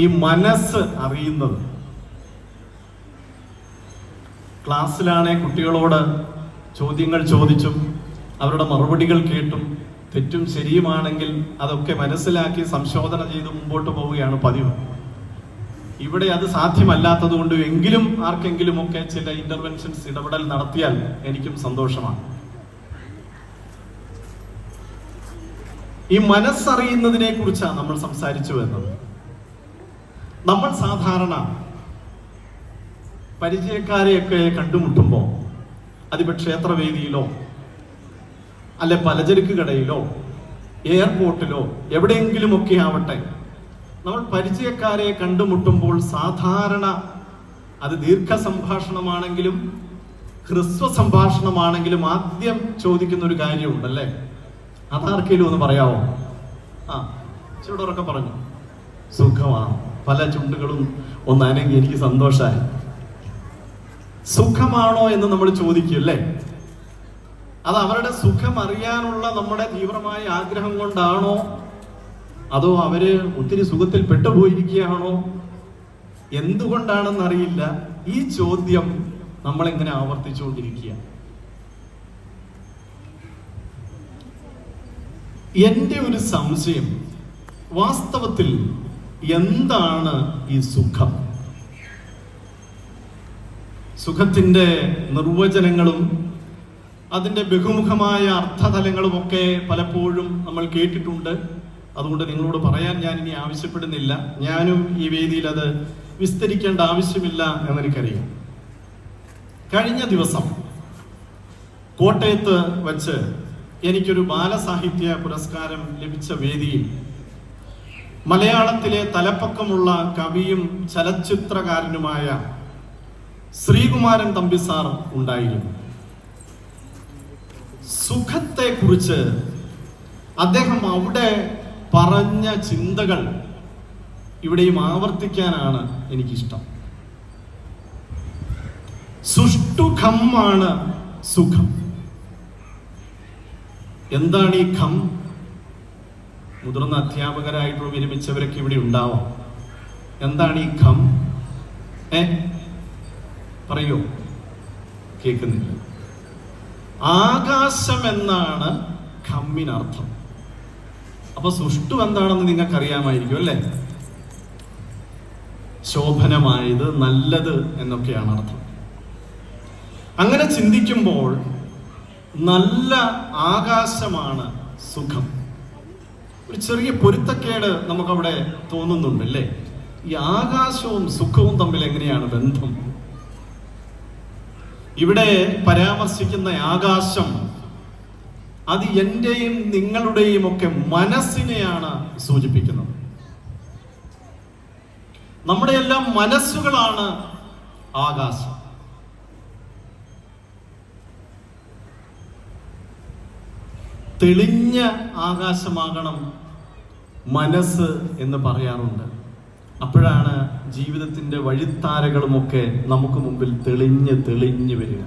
ഈ മനസ്സ് അറിയുന്നത്. ക്ലാസ്സിലാണെ കുട്ടികളോട് ചോദ്യങ്ങൾ ചോദിച്ചും അവരുടെ മറുപടികൾ കേട്ടും തെറ്റും ശരിയുമാണെങ്കിൽ അതൊക്കെ മനസ്സിലാക്കി സംശോധന ചെയ്ത് മുമ്പോട്ട് പോവുകയാണ് പതിവ്. ഇവിടെ അത് സാധ്യമല്ലാത്തത് കൊണ്ട് എങ്കിലും ആർക്കെങ്കിലുമൊക്കെ ചില ഇന്റർവെൻഷൻസ്, ഇടപെടൽ നടത്തിയാൽ എനിക്കും സന്തോഷമാണ്. ഈ മനസ്സറിയുന്നതിനെ കുറിച്ചാണ് നമ്മൾ സംസാരിച്ചു വരുന്നത്. നമ്മൾ സാധാരണ പരിചയക്കാരെയൊക്കെ കണ്ടുമുട്ടുമ്പോൾ, അതിപ്പോ ക്ഷേത്രവേദിയിലോ അല്ലെ പലചരക്ക് കടയിലോ എയർപോർട്ടിലോ എവിടെയെങ്കിലുമൊക്കെ ആവട്ടെ, നമ്മൾ പരിചയക്കാരെ കണ്ടുമുട്ടുമ്പോൾ സാധാരണ അത് ദീർഘ സംഭാഷണമാണെങ്കിലും ഹ്രസ്വ സംഭാഷണമാണെങ്കിലും ആദ്യം ചോദിക്കുന്ന ഒരു കാര്യമുണ്ടല്ലേ, അതാർക്കെങ്കിലും ഒന്ന് പറയാമോ? ചൂടൊറക്കെ പറഞ്ഞു. സുഖമാണ്. പല ചുണ്ടുകളും ഒന്ന് അനങ്ങി. എനിക്ക് സന്തോഷമായി. സുഖമാണോ എന്ന് നമ്മൾ ചോദിക്കും അല്ലേ? അത് അവരുടെ സുഖം അറിയാനുള്ള നമ്മുടെ തീവ്രമായ ആഗ്രഹം കൊണ്ടാണോ, അതോ അവര് ഒത്തിരി സുഖത്തിൽ പെട്ടുപോയിരിക്കുകയാണോ, എന്തുകൊണ്ടാണെന്നറിയില്ല. ഈ ചോദ്യം നമ്മളിങ്ങനെ ആവർത്തിച്ചുകൊണ്ടിരിക്കുക. എന്റെ ഒരു സംശയം, വാസ്തവത്തിൽ എന്താണ് ഈ സുഖം? സുഖത്തിന്റെ നിർവചനങ്ങളും അതിന്റെ ബഹുമുഖമായ അർത്ഥതലങ്ങളുമൊക്കെ പലപ്പോഴും നമ്മൾ കേട്ടിട്ടുണ്ട്. അതുകൊണ്ട് നിങ്ങളോട് പറയാൻ ഞാൻ ഇനി ആവശ്യപ്പെടുന്നില്ല. ഞാനും ഈ വേദിയിൽ അത് വിസ്തരിക്കേണ്ട ആവശ്യമില്ല എന്നെനിക്കറിയാം. കഴിഞ്ഞ ദിവസം കോട്ടയത്ത് വച്ച് എനിക്കൊരു ബാലസാഹിത്യ പുരസ്കാരം ലഭിച്ച വേദിയിൽ മലയാളത്തിലെ തലപ്പക്കമുള്ള കവിയും ചലച്ചിത്രകാരനുമായ ശ്രീകുമാരൻ തമ്പി സാർ ഉണ്ടായിരുന്നു. സുഖത്തെ കുറിച്ച് അദ്ദേഹം അവിടെ പറഞ്ഞ ചിന്തകൾ ഇവിടെയും ആവർത്തിക്കാനാണ് എനിക്കിഷ്ടം. സുഷ്ടുഖമാണ് സുഖം. എന്താണ് ഈ ഖം? മുതിർന്ന അധ്യാപകരായിട്ടുള്ള വിരമിച്ചവരൊക്കെ ഇവിടെ ഉണ്ടാവാം. എന്താണ് ഈ ഖം? പറയോ? കേൾക്കുന്നില്ല. ആകാശം എന്നാണ് ഖമ്മിനർത്ഥം. അപ്പൊ സുഷ്ടു എന്താണെന്ന് നിങ്ങൾക്ക് അറിയാമായിരിക്കും അല്ലേ? ശോഭനമായത്, നല്ലത് എന്നൊക്കെയാണ് അർത്ഥം. അങ്ങനെ ചിന്തിക്കുമ്പോൾ നല്ല ആകാശമാണ് സുഖം. ഒരു ചെറിയ പൊരുത്തക്കേട് നമുക്കവിടെ തോന്നുന്നുണ്ട് അല്ലേ? ഈ ആകാശവും സുഖവും തമ്മിൽ എങ്ങനെയാണ് ബന്ധം? ഇവിടെ പരാമർശിക്കുന്ന ആകാശം അത് എന്റെയും നിങ്ങളുടെയും ഒക്കെ മനസ്സിനെയാണ് സൂചിപ്പിക്കുന്നത്. നമ്മുടെ എല്ലാം മനസ്സുകളാണ് ആകാശം. തെളിഞ്ഞ ആകാശമാകണം മനസ്സ് എന്ന് പറയാറുണ്ട്. അപ്പോഴാണ് ജീവിതത്തിന്റെ വഴിത്താരകളുമൊക്കെ നമുക്ക് മുമ്പിൽ തെളിഞ്ഞ് വരിക.